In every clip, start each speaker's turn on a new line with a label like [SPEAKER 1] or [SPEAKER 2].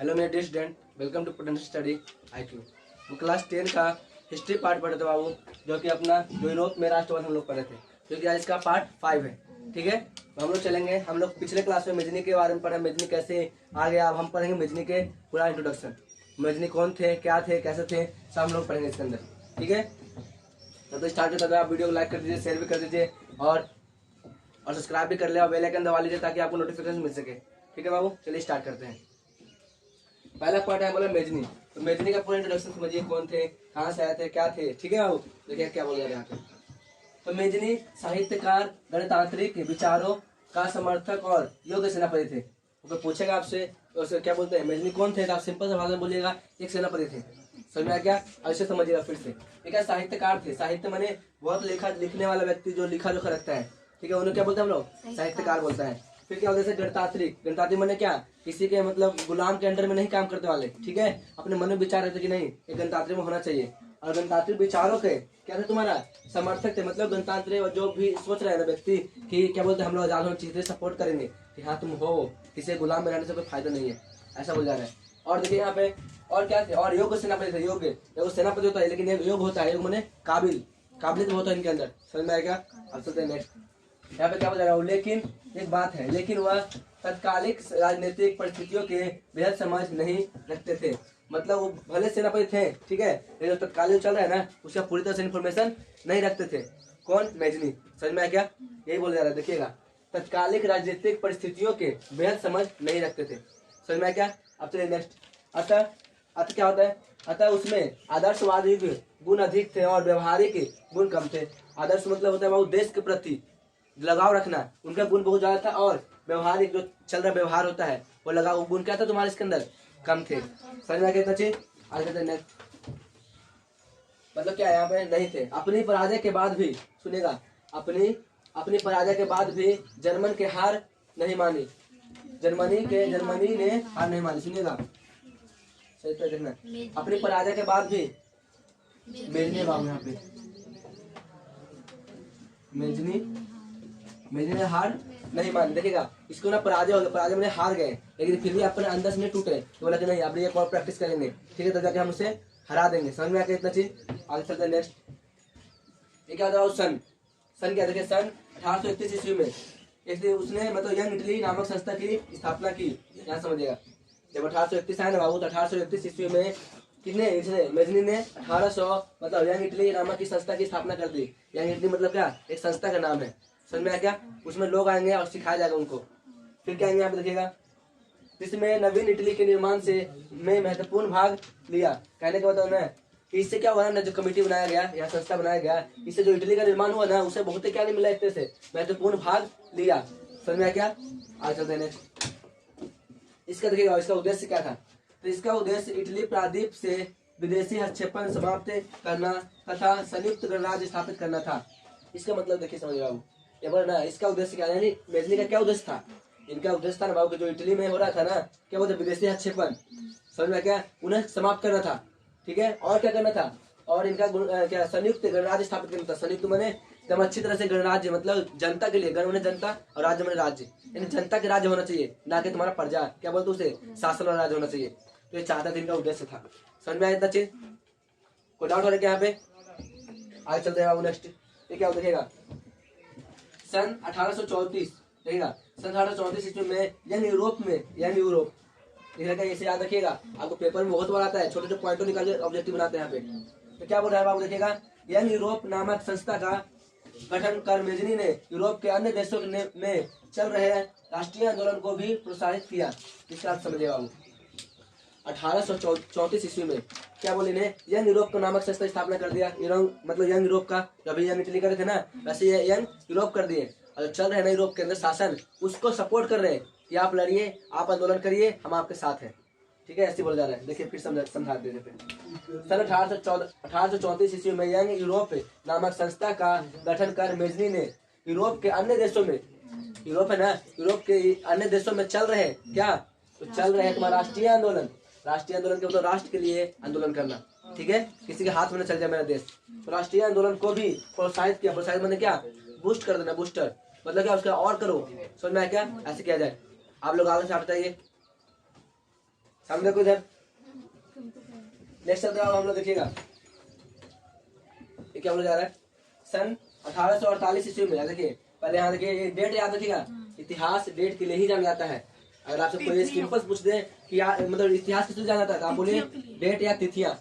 [SPEAKER 1] Hello मेरे dear student, welcome to potential study IQ। वो class 10 का हिस्ट्री पार्ट पढ़े थे बाबू, जो कि अपना जो यूरोप में राष्ट्रवाद हम लोग पढ़े थे, जो कि आज इसका पार्ट 5 है। ठीक है, तो हम लोग चलेंगे। हम लोग पिछले क्लास में मेजनी के बारे में पढ़े, मेजनी कैसे आ गया। अब हम पढ़ेंगे मेजनी के पूरा इंट्रोडक्शन, मेजनी कौन थे, क्या थे, कैसे थे, सब हम लोग पढ़ेंगे इसके अंदर। ठीक है, तो स्टार्ट करते आप वीडियो को लाइक कर दीजिए, शेयर भी कर दीजिए और सब्सक्राइब भी कर ले और बेल आइकन दबा लीजिए ताकि आपको नोटिफिकेशन मिल सके। ठीक है बाबू, चलिए स्टार्ट करते हैं। पहला पार्ट है बोला मेजनी। तो मेजनी का पूरा इंट्रोडक्शन समझिए, कौन थे, कहाँ से आए थे, क्या थे। ठीक है बाबू, देखिए क्या बोल रहे हैं यहाँ पे। तो मेजनी साहित्यकार, गणतांत्रिक विचारों का समर्थक और योग्य सेनापति थे। तो पूछेगा आपसे तो क्या बोलते हैं, मेजनी कौन थे, तो आप सिंपल सा भाषा में बोलिएगा एक सेनापति थे। समझ में आ गया? ऐसे समझिएगा फिर से। ठीक है, साहित्यकार थे। साहित्य माने बहुत लिखने वाला व्यक्ति जो लिखा जोखा रखता है। ठीक है, उन्हें क्या बोलते हैं हम लोग, साहित्यकार बोलता है। फिर क्या होता है गणतांत्रिक। गणतांत्रिक माने क्या, किसी के मतलब गुलाम के अंडर में नहीं काम करने वाले। ठीक है, अपने मन में विचार रहते कि नहीं एक गणतांत्रिक में होना चाहिए। और गणतांत्रिक विचारों के क्या थे तुम्हारा, समर्थक थे। मतलब गणतांत्रिक जो भी सोच रहे हैं ना व्यक्ति कि क्या बोलते हैं हम लोग आजाद होना चाहिए, सपोर्ट करेंगे कि हाँ तुम हो, किसी गुलाम में रहने से कोई फायदा नहीं है, ऐसा बोल जा रहा है। और देखिए यहाँ पे और क्या थे, और योग्य सेनापति थे। योग्य सेनापति होता है, लेकिन योग होता है, योग माने काबिलियत होता है इनके अंदर। समझ में आएगा? अब चलते हैं नेक्स्ट। यहाँ पे क्या बोल रहा हूँ, लेकिन एक बात है, लेकिन वह तत्कालिक राजनीतिक परिस्थितियों के बेहद समझ नहीं रखते थे। मतलब वो भले सेनापति थे, ठीक है, लेकिन जो तत्कालीन चल रहा है ना उसका पूरी तरह से इन्फॉर्मेशन नहीं रखते थे। कौन, मेजनी। समझ में आ गया? यही बोल जा रहा है, देखिएगा, तत्कालिक राजनीतिक परिस्थितियों के बेहद समझ नहीं रखते थे। समझ में आ गया? अब चलिए नेक्स्ट। अतः क्या होता है, अतः उसमें आदर्शवादी गुण अधिक थे और व्यवहारिक गुण कम थे। आदर्श मतलब होता है वो देश के प्रति लगाव रखना, उनका गुण बहुत ज्यादा था। और व्यवहारिक जो चल रहा व्यवहार होता है वो लगाव गुण क्या था तुम्हारे इसके अंदर, कम थे। समझ में आ गया? चीज आगे नेक्स्ट। मतलब क्या यहाँ पे नहीं थे। अपनी पराजय के बाद भी, सुनेगा, अपनी पराजय के बाद भी जर्मन के हार नहीं मानी। जर्मनी ने हार नहीं मानी। सुनिएगा सही तरह देखना। अपनी पराजय के बाद भी मेजनी बाबू, यहाँ पे मेजनी ने हार नहीं मानी। देखिएगा, इसको ना पराजय हो गया, पराजय में हार गए, लेकिन फिर भी अपने अंदर से नहीं टूटे। तो बोला कि नहीं अब एक और प्रैक्टिस करेंगे, ठीक है, तो जाके हम उसे हरा देंगे। समझ में आ गया इतना चीज? आगे चलते हैं नेक्स्ट। ये क्या होता है, सन क्या, देखिए सन 1831 ईस्वी में इसलिए उसने मतलब यंग इटली नामक संस्था की स्थापना की। यहाँ समझिएगा, जब 1831 आया ना बाबू, तो 1831 ईस्वी में किसने, इसने मेजनी ने 1800 मतलब यंग इटली नामक की संस्था की स्थापना कर दी। यंग इटली मतलब क्या, एक संस्था का नाम है। समझ में आ गया? उसमें लोग आएंगे और सिखाया जाएगा उनको। फिर क्या आएंगे यहाँ पे देखिएगा, इसमें नवीन इटली के निर्माण में महत्वपूर्ण भाग लिया। कहने का मतलब ना कि इससे क्या हुआ ना, जो कमेटी बनाया गया या संस्था बनाया गया, इससे जो इटली का निर्माण हुआ ना उसे बहुत क्या नहीं मिला, एक तरह से महत्वपूर्ण भाग लिया। समझ में आ गया? आज चलते हैं नेक्स्ट। इसका देखिएगा, इसका उद्देश्य क्या था। तो इसका उद्देश्य इटली प्रायद्वीप से विदेशी हस्तक्षेपण समाप्त करना तथा संयुक्त गणराज्य स्थापित करना था। इसका मतलब देखिए, समझ बाबू, ये बोल ना इसका उद्देश्य क्या, यानी मेजनी का क्या उद्देश्य था। इनका उद्देश्य था ना बाबू, जो इटली में हो रहा था ना, क्या बोलते विदेशी हस्तक्षेपण, समझ में क्या, उन्हें समाप्त करना था। ठीक है, और क्या करना था, और इनका क्या संयुक्त गणराज्य स्थापित करना था। संयुक्त माने एकदम अच्छी तरह से गणराज्य, मतलब जनता के लिए, गण माने जनता और राज्य माने राज्य, यानी जनता के राज्य होना चाहिए, ना कि तुम्हारा प्रजा, क्या बोलते उसे, शासन और राज्य होना चाहिए। तो ये चाहता था, इनका उद्देश्य था। समझ में आया इतना चीज? कोई डाउट हो रहा है क्या यहाँ पे? आगे चलते हैं बाबू नेक्स्ट। ये क्या देखिएगा, सन 1834 देखिएगा, सन 1834 ईस्वी में यंग यूरोप देखिएगा, इसे याद रखिएगा, आपको पेपर में बहुत बार आता है, छोटे छोटे पॉइंटों निकाल के ऑब्जेक्टिव बनाते हैं यहाँ पे। तो क्या बोल रहा है बाबू, देखिएगा, यंग यूरोप नामक संस्था का गठन कर मेजनी ने यूरोप के अन्य देशों में चल रहे राष्ट्रीय आंदोलन को भी प्रोत्साहित किया। इसका आप समझिएगा बाबू, 1834 ईस्वी में क्या बोले ने, यंग यूरोप का नामक संस्था स्थापना कर दिया। मतलब यंग यूरोप का, अभी यंग इटली करे थे ना, वैसे ये यंग यूरोप कर दिए। और चल रहे ना यूरोप के अंदर शासन, उसको सपोर्ट कर रहे हैं कि आप लड़िए, आप आंदोलन करिए, हम आपके साथ हैं। ठीक है, ऐसे बोल जा रहे हैं। देखिए फिर समझा दे देते। सन 1834 ईस्वी में यंग यूरोप नामक संस्था का गठन कर मेजनी ने यूरोप के अन्य देशों में, यूरोप है ना, यूरोप के अन्य देशों में चल रहे क्या, तो चल रहे तुम्हारा राष्ट्रीय आंदोलन के मतलब राष्ट्र के लिए आंदोलन करना। ठीक है, किसी के हाथ में न चल जाए मेरा देश, तो राष्ट्रीय आंदोलन को भी प्रोत्साहित किया। प्रोत्साहित मैंने क्या, बूस्ट कर देना, बूस्टर मतलब क्या, उसका और करो। समझ में आया क्या, ऐसे किया जाए। आप लोग आगे से बताइए। सामने देखो इधर। नेक्स्ट चलते हैं हम लोग, देखिएगा ये क्या बोला जा रहा है। सन 1848 ईस्वी में, देखिए पहले यहाँ देखिए ये डेट याद रखिएगा। इतिहास डेट के लिए ही जाना जाता है। अगर आपसे कोई सिंपल पूछ दे कि मतलब इतिहास किस लिए जाना जाता है, तो आप बोलिए डेट या तिथियां,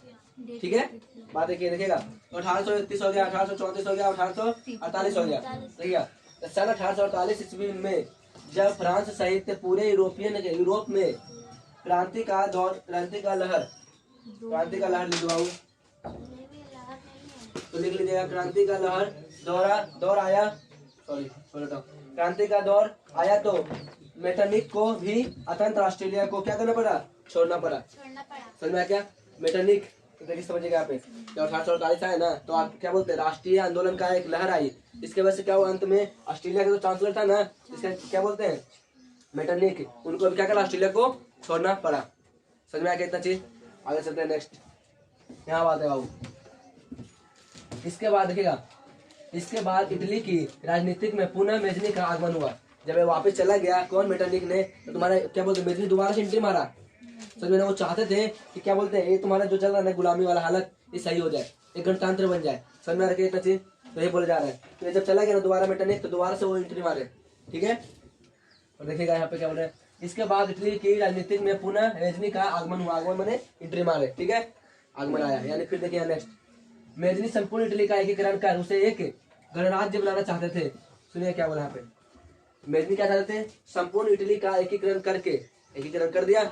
[SPEAKER 1] ठीक है। बात देखिए, देखिएगा तो 1831 हो गया, 1834 हो गया, 1848 हो गया, देखिएगा। सन 1848 ईस्वी में जब फ्रांस सहित पूरे यूरोप में क्रांति का लहर लिख दो, तो लिख लीजिएगा। क्रांति का लहर दौर आया, क्रांति का दौर आया तो मेटरनिक को भी अतंत्र ऑस्ट्रेलिया को क्या करना पड़ा, छोड़ना पड़ा। समझ में आया क्या मेटरनिक, तो देखिए समझिएगा यहाँ पे। जब 1848 आया ना, तो आप क्या बोलते हैं, राष्ट्रीय आंदोलन का एक लहर आई। इसके वजह से क्या हुआ, अंत में ऑस्ट्रेलिया का जो चांसलर था ना, इसका क्या बोलते हैं, मेटरनिक, उनको क्या करा, ऑस्ट्रेलिया को छोड़ना पड़ा। समझ में आया क्या इतना चीज। आगे चलते हैं नेक्स्ट, यहाँ बात है बाबू। इसके बाद देखिएगा, इसके बाद इटली की राजनीतिक में पुनः मेजनी का आगमन हुआ। जब ये वापस चला गया कौन, मेटरनिक ने, तो तुम्हारा क्या बोलते हैं, मेजनी दोबारा से एंट्री मारा। समझ में, वो चाहते थे कि क्या बोलते हैं, ये तुम्हारा जो चल रहा है ना गुलामी वाला हालत, ये सही हो जाए, एक गणतंत्र बन जाए। समझ में आ रहा है चीज, तो ये बोला जा रहा है। तो ये जब चला गया ना दोबारा मेटरनिक, तो दोबारा से वो एंट्री मारे, ठीक है। और देखिएगा यहाँ पे क्या बोल रहे हैं, इसके बाद इटली की राजनीतिक में पुनः मेजनी का आगमन हुआ। आगमन मैंने एंट्री मारे, ठीक है, आगमन आया। यानी फिर देखिए नेक्स्ट, मेजनी संपूर्ण इटली का एकीकरण कर उसे एक गणराज्य बनाना चाहते थे। सुनिए क्या बोला यहाँ पे, मेजनी क्या चाहते थे, संपूर्ण इटली का एकीकरण कर दिया,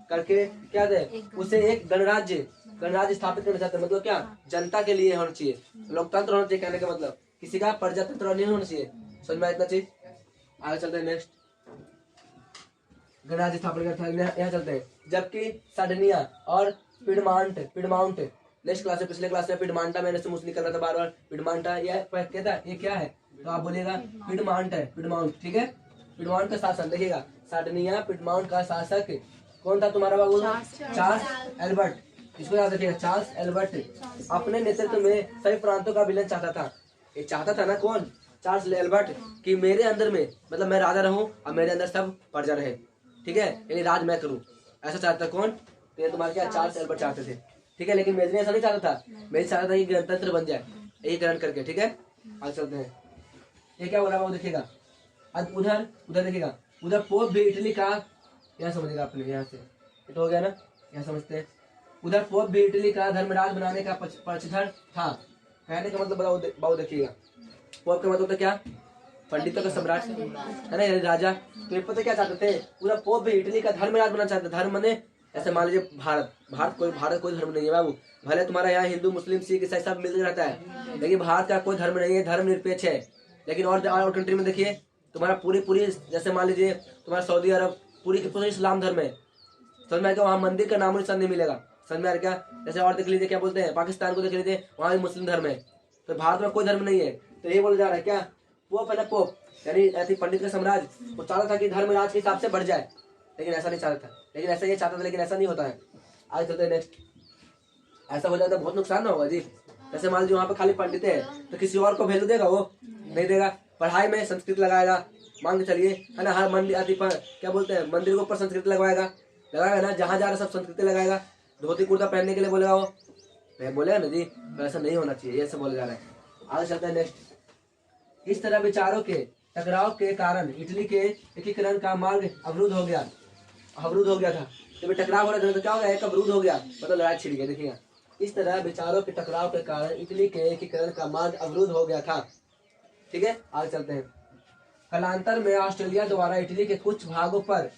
[SPEAKER 1] करके क्या थे, उसे एक गणराज्य स्थापित करना चाहते। मतलब क्या, जनता के लिए होना चाहिए, लोकतंत्र होना चाहिए। कहने का मतलब किसी का प्रजातंत्र नहीं होना चाहिए। समझ में इतना चीज। आगे चलते हैं नेक्स्ट, गणराज्य स्थापना करता है। यहाँ चलते हैं, जबकि सार्डिनिया और पिडमाउंट नेक्स्ट क्लास में, पिछले क्लास में पिडमांटा मैंने से मुझे निकल रहा था बार बार। पिडमांटा ये कहता है, ये क्या है, तो आप बोलिएगा पिडमांट है, पिडमाउंट, ठीक है। पिडमाउंट का शासक देखिएगा, सार्डिनिया पिडमाउंट का शासक कौन था तुम्हारा बाबू, चार्ल्स एल्बर्ट। इसको याद रखिएगा, चार्ल्स एल्बर्ट अपने नेतृत्व में सभी प्रांतों का विलय चाहता था। ये चाहता था ना कौन, चार्ल्स एल्बर्ट, कि मेरे अंदर में मतलब मैं राजा रहूं और मेरे अंदर सब प्रजा रहे, ठीक है, यानी राज मैं करूं, ऐसा चाहता कौन, तो ये तुम्हारे क्या चार्ल्स एल्बर्ट चाहते थे, ठीक है। लेकिन मेजनी ऐसा नहीं चाहता था, मेजनी चाहता था कि गणतंत्र बन जाए एकीकरण करके, ठीक है। आगे चलते हैं, ये क्या बोला वो देखिएगा। अब उधर देखिएगा, उधर पोप भी इटली का, यहाँ समझेगा आपने, यहाँ से तो हो गया ना, यहाँ समझते हैं। उधर पोप भी इटली का धर्मराज बनाने का पक्षधर था। कहने का मतलब बताओ देखिएगा, पोप का मतलब क्या, पंडितों का सम्राट है ना, यानी राजा। तो ये पता क्या चाहते थे, पूरा पोप भी इटली का धर्मराज बनाना चाहते। धर्म ने ऐसे मान लीजिए भारत कोई धर्म नहीं है बाबू। भले तुम्हारा यहाँ हिंदू मुस्लिम सिख ईसाई सब मिलकर रहता है, लेकिन भारत का कोई धर्म नहीं है, धर्म निरपेक्ष है। लेकिन और कंट्री में देखिए, तुम्हारा पूरी जैसे मान लीजिए तुम्हारा सऊदी अरब पूरी इस्लाम धर्म है। समझ में आ गया, वहाँ मंदिर का नामो निशान नहीं मिलेगा। समझ में आ गया। जैसे और देख लीजिए क्या बोलते हैं, पाकिस्तान को देख लीजिए, वहाँ भी मुस्लिम धर्म है। तो भारत में कोई धर्म नहीं है। तो ये बोला जा रहा है क्या, पोप है ना, पोप यानी ऐसी पंडित का साम्राज्य, वो चाहता था कि धर्म राज के हिसाब से बढ़ जाए, लेकिन ऐसा नहीं चाहता था, लेकिन ऐसा ये चाहता था, लेकिन ऐसा नहीं होता है। आगे चलते हैं नेक्स्ट, ऐसा हो जाता है बहुत नुकसान ना होगा जी। जैसे मान लीजिए वहाँ पे खाली पंडित है, तो किसी और को वैल्यू देगा, वो नहीं देगा। पढ़ाई में संस्कृत लगाएगा, मान के चलिए, है ना, हर मंदिर आदि पर क्या बोलते हैं, मंदिर के ऊपर संस्कृत लगवाएगा ना, जहाँ जा रहा सब संस्कृति लगाएगा। धोती कुर्ता पहनने के लिए बोलेगा, वो बोलेगा ना जी, तो ऐसा नहीं होना चाहिए, ऐसा बोला जा रहा है। आगे चलते हैं नेक्स्ट, इस तरह विचारों के टकराव के कारण इटली के एकीकरण का मार्ग अवरुद्ध हो गया था। जब टकराव हो रहा था तो क्या हो गया, एक अवरुद्ध हो गया, मतलब लड़ाई छिड़ गया। देखिएगा, इस तरह विचारों के टकराव के कारण इटली के एकीकरण का मार्ग अवरुद्ध हो गया था, ठीक है। आगे चलते हैं, कालांतर में ऑस्ट्रेलिया द्वारा इटली के कुछ भागों पर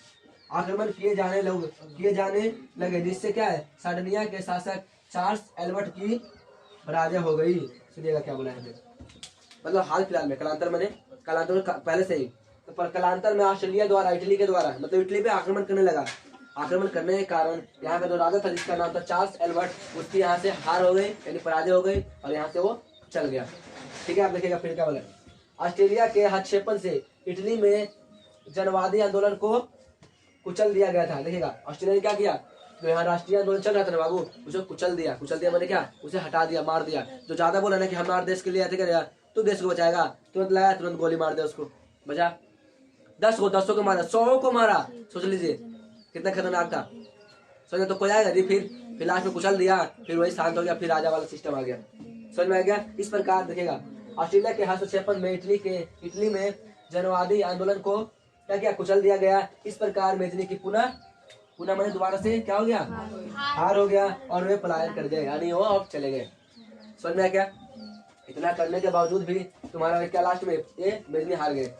[SPEAKER 1] आक्रमण किए जाने लगे, जिससे क्या है, सार्डिनिया के शासक चार्ल्स एल्बर्ट की पराजय हो गई। सुनिएगा क्या बोला है, मतलब हाल फिलहाल में, कालांतर पहले से ही, तो पर कालांतर में ऑस्ट्रेलिया द्वारा इटली के द्वारा मतलब इटली पे आक्रमण करने लगा। आक्रमण करने के कारण यहाँ का जो राजा था जिसका नाम था चार्ल्स एल्बर्ट, उसकी यहाँ से हार हो गई, यानी पराजय हो गई, और यहाँ से वो चल गया, ठीक है। आप देखिएगा फिर क्या बोला, ऑस्ट्रेलिया के हस्तक्षेपण से इटली में जनवादी आंदोलन को कुचल दिया गया था। देखिएगा, ऑस्ट्रेलिया ने क्या किया, तो यहाँ राष्ट्रीय आंदोलन चल रहा था ना बाबू, उसे कुचल दिया मैंने क्या, उसे हटा दिया, मार दिया। जो ज्यादा बोला ना कि हमारे देश के लिए ऐसे करेगा, तू देश को बचाएगा, तुरंत लाया, तुरंत गोली मार दिया, उसको बचा। 10 को मारा, 100 को मारा, सोच लीजिए कितना खतरनाक था। समझ तो कोई आएगा नहीं, फिर लास्ट में कुचल दिया, फिर वही शांत हो गया, फिर राजा वाला सिस्टम आ गया। समझ में आ गया। इस प्रकार देखिएगा ऑस्ट्रेलिया के हस्तक्षेपन में इटली में जनवादी आंदोलन को क्या किया, कुचल दिया गया। इस प्रकार मेजनी की पुनः मैंने दोबारा से क्या हो गया, हार हो गया और वे पलायन कर गए, यानी वो अब चले गए। समझ में आ गया। इतना करने के बावजूद भी तुम्हारा क्या लास्ट में ये मेजनी हार गए,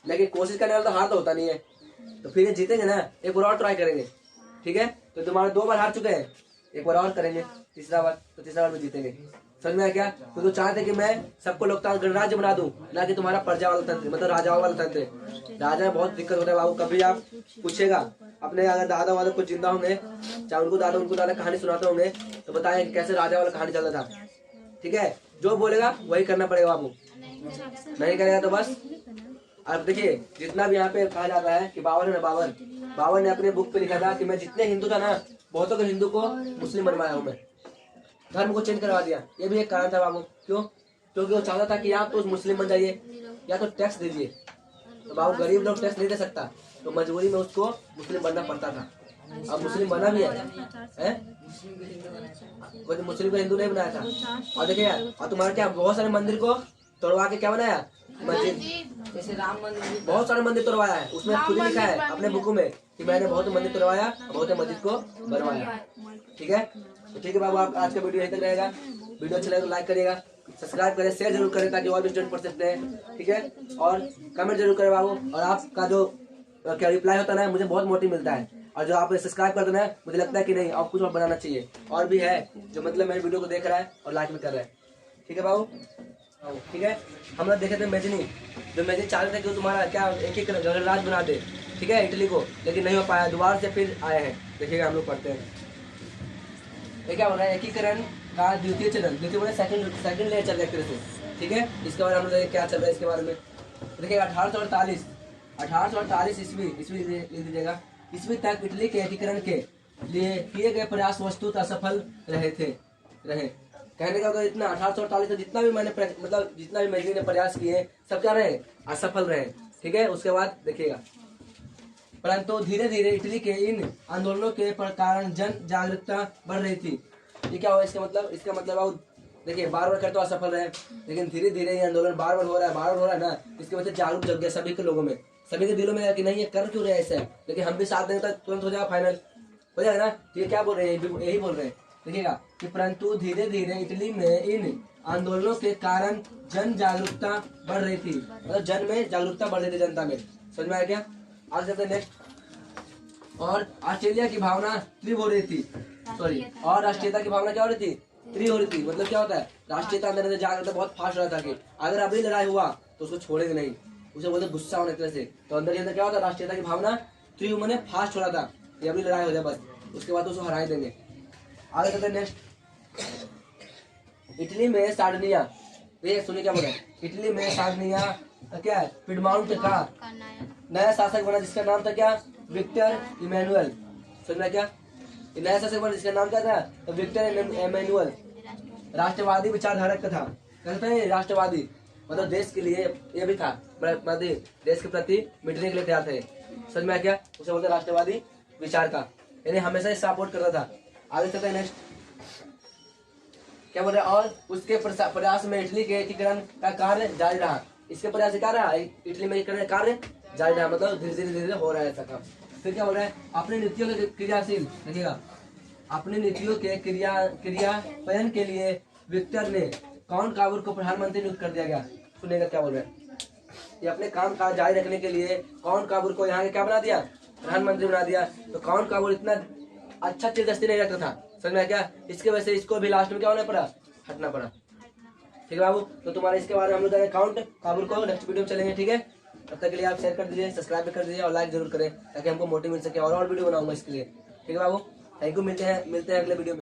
[SPEAKER 1] लेकिन कोशिश करने वाला तो हार तो होता नहीं है, तो फिर ये जीतेंगे ना, एक बार और ट्राई करेंगे, ठीक है। तो तुम्हारे 2 बार हार चुके हैं, एक बार और करेंगे, तीसरा बार, तो तीसरा बार में जीतेंगे। समझ में आ गया। तो चाहते कि मैं सबको लोकतांत्रिक गणराज्य बना दूं, ना कि तुम्हारा प्रजा वाला तंत्र, मतलब राजाओं वाला तंत्र। राजा में बहुत दिक्कत होता है बाबू। कभी आप पूछेगा अपने अगर दादा वादा कुछ जिंदा होंगे, चाहे उनको दादा कहानी सुनाते होंगे, तो बताए कैसे राजा वाला कहानी चलता था, ठीक है। जो बोलेगा वही करना पड़ेगा बाबू, नहीं करेगा तो बस। अब देखिए जितना भी यहाँ पे कहा जाता है कि बाबर ने अपने बुक पे लिखा था कि मैं जितने हिंदू था ना, बहुतों के हिंदू को मुस्लिम बनवाया हूँ, मैं धर्म को चेंज करवा दिया। ये भी एक कारण था बाबू। क्यों? क्योंकि वो चाहता था कि या तो मुस्लिम बन जाइए या तो टैक्स दीजिए। तो बाबू गरीब लोग टैक्स नहीं दे सकता, तो मजबूरी में उसको मुस्लिम बनना पड़ता था। अब मुस्लिम बना भी है, वो मुस्लिम को हिंदू नहीं बनाया था। और देखिए और तुम्हारे क्या बहुत सारे मंदिर को तोड़वा के क्या बनाया, मस्जिद, जैसे राम मंदिर, बहुत सारे मंदिर तोड़वाया है। उसमें खुद ही लिखा है अपने बुकों में कि मैंने बहुत मंदिर तोड़वाया, बहुत मस्जिद को बनवाया, ठीक है। तो ठीक है बाबू, आप आज का वीडियो यहीं तक रहेगा। वीडियो अच्छा लगे तो लाइक करिएगा, सब्सक्राइब करें, शेयर जरूर करें ताकि और भी स्टूडेंट पढ़ सकते हैं, ठीक है। और कमेंट जरूर करें बाबू। और आपका जो क्या रिप्लाई होता है ना, मुझे बहुत मोटिव मिलता है। और जो आप सब्सक्राइब करते हैं मुझे लगता है कि नहीं आप कुछ और बनाना चाहिए। और भी है जो मतलब मेरे वीडियो को देख रहा है और लाइक भी कर रहा है, ठीक है बाबू, ठीक है। हम लोग देखे थे मेजनी, जो मेजनी चाहते थे कि तुम्हारा क्या एक गणराज बना दे, ठीक है, इटली को, लेकिन नहीं हो पाया। दोबारा से फिर आए हैं, देखिएगा हम लोग पढ़ते हैं। ये क्या हो रहा है, एकीकरण का द्वितीय चरण, द्वितीय बोले सेकंड लेयर चल रहा है फिर से, ठीक है। इसके बारे में हम लोग क्या चल रहा है इसके बारे में देखिए। 1848 ईस्वी लिख दीजिएगा, ईस्वी तक इटली के एकीकरण के लिए किए गए प्रयास वस्तुतः असफल रहे। कहने का इतना 1848 तक जितना भी मैंने मतलब जितना भी मेजनी ने प्रयास किए सब क्या रहे, असफल रहे, ठीक है। उसके बाद देखिएगा, परंतु धीरे धीरे इटली के इन आंदोलनों के कारण जन जागरूकता बढ़ रही थी। ये क्या हुआ इसका मतलब आप देखिए, बार कर तो असफल रहे, लेकिन धीरे धीरे ये आंदोलन बार हो रहा है ना, इसकी वजह से जागरूक जग गया सभी के लोगों में, सभी के दिलों में कि नहीं ये कर क्यों रहे हैं ऐसे, लेकिन हम भी साथ देंगे तो तुरंत हो जाएगा, फाइनल हो जाएगा ना। ये क्या बोल रहे हैं, यही बोल रहे हैं, देखिएगा कि परंतु धीरे धीरे इटली में इन आंदोलनों के कारण जन जागरूकता बढ़ रही थी, मतलब जन में जागरूकता बढ़ रही थी, जनता में। समझ में आया क्या? आगे चलते नेक्स्ट। और ऑस्ट्रेलिया की भावना तीव्र हो रही थी, और राष्ट्रीयता की भावना क्या हो रही थी, तीव्र हो रही थी। मतलब क्या होता है, राष्ट्रीयता अंदर जागरूकता बहुत फास्ट रहा था कि अगर अभी लड़ाई हुआ तो उसको छोड़ेंगे नहीं, उसे बोलते गुस्सा होने तरह से। तो अंदर क्या होता है, राष्ट्रीयता की भावना तीव्र मैंने फास्ट हो रहा था कि अभी लड़ाई हो जाए बस, उसके बाद उसको हरा देंगे। आगे चलते नेक्स्ट। इटली में सार्डिनिया, ये सुनिए क्या बोला, इटली में सार्डिनिया क्या है, पिडमाउंट का नया शासक बना जिसका नाम था क्या, विक्टर इमैनुअल। समझना क्या, नया शासक बना जिसका नाम क्या था, तो विक्टर इमैनुअल। राष्ट्रवादी विचारधारक का था, कहते हैं राष्ट्रवादी, मतलब देश के लिए ये भी था, मतलब देश के प्रति मिटने के लिए तैयार थे। समझ में क्या, उसे बोलते राष्ट्रवादी विचार का, यानी हमेशा सपोर्ट करता था। आगे चलते हैं नेक्स्ट, क्या बोल रहे हैं, और उसके प्रयास में इटली के एकीकरण का कार्य जारी रहा। इसके प्रयास से क्या रहा, इटली में एकीकरण कार्य जारी रहा, मतलब धीरे धीरे हो रहा है ऐसा काम। फिर क्या बोल रहे हैं, अपनी नीतियों के क्रियाशील, देखिएगा अपनी नीतियों के क्रियान्वयन के लिए विक्टर ने कौन काबुल को प्रधानमंत्री नियुक्त कर दिया गया। सुनेगा क्या बोल रहे हैं, ये अपने काम काज जारी रखने के लिए कौन काबुल को यहाँ के क्या बना दिया, प्रधानमंत्री बना दिया। तो कौन काबुल इतना अच्छा चिरदस्ती नहीं रखता था, समझ में क्या, इसके वजह से इसको भी लास्ट में क्या होना पड़ा, हटना पड़ा। ठीक है बाबू, तो तुम्हारे इसके बारे में हम लोग अकाउंट काबुल को नेक्स्ट वीडियो में चलेंगे, ठीक है। तब तक के लिए आप शेयर कर दीजिए, सब्सक्राइब भी कर दीजिए और लाइक जरूर करें ताकि हमको मोटिव मिल सके और वीडियो बनाऊंगा इसके लिए, ठीक है बाबू। थैंक यू, मिलते हैं अगले वीडियो में।